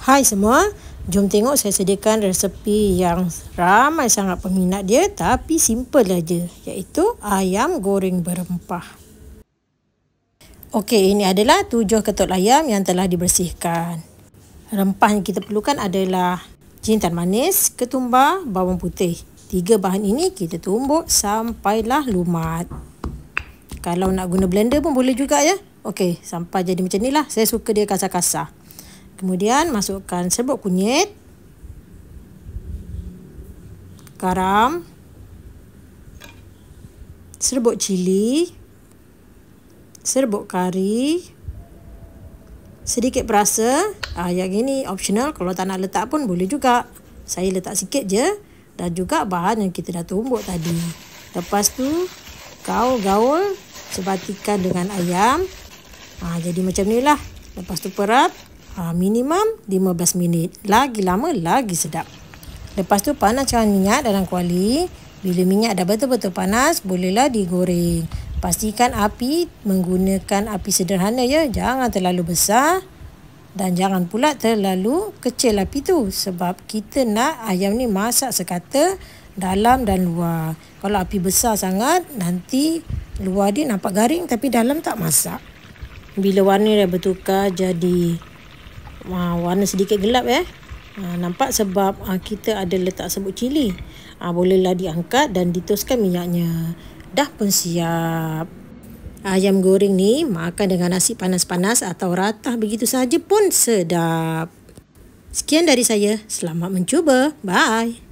Hai semua, jom tengok saya sediakan resepi yang ramai sangat peminat dia tapi simple aja, iaitu ayam goreng berempah. Okey, ini adalah 7 ketul ayam yang telah dibersihkan. Rempah yang kita perlukan adalah jintan manis, ketumbar, bawang putih. 3 bahan ini kita tumbuk sampailah lumat. Kalau nak guna blender pun boleh juga ya. Okey, sampai jadi macam ni lah. Saya suka dia kasar-kasar. Kemudian masukkan serbuk kunyit, garam, serbuk cili, serbuk kari, sedikit perasa. Yang ini optional, kalau tak nak letak pun boleh juga. Saya letak sikit je. Dan juga bahan yang kita dah tumbuk tadi. Lepas tu gaul-gaul sebatikan dengan ayam. Jadi macam ni lah. Lepas tu perap. Minimum 15 minit. Lagi lama, lagi sedap. Lepas tu panaskan minyak dalam kuali. Bila minyak dah betul-betul panas, bolehlah digoreng. Pastikan api menggunakan api sederhana ya. Jangan terlalu besar. Dan jangan pula terlalu kecil api tu. Sebab kita nak ayam ni masak sekata dalam dan luar. Kalau api besar sangat, nanti luar dia nampak garing tapi dalam tak masak. Bila warna dah bertukar jadi warna sedikit gelap ya. Nampak sebab kita ada letak serbuk cili. Bolehlah diangkat dan ditoskan minyaknya. Dah pun siap. Ayam goreng ni makan dengan nasi panas-panas atau ratah begitu saja pun sedap. Sekian dari saya. Selamat mencuba. Bye.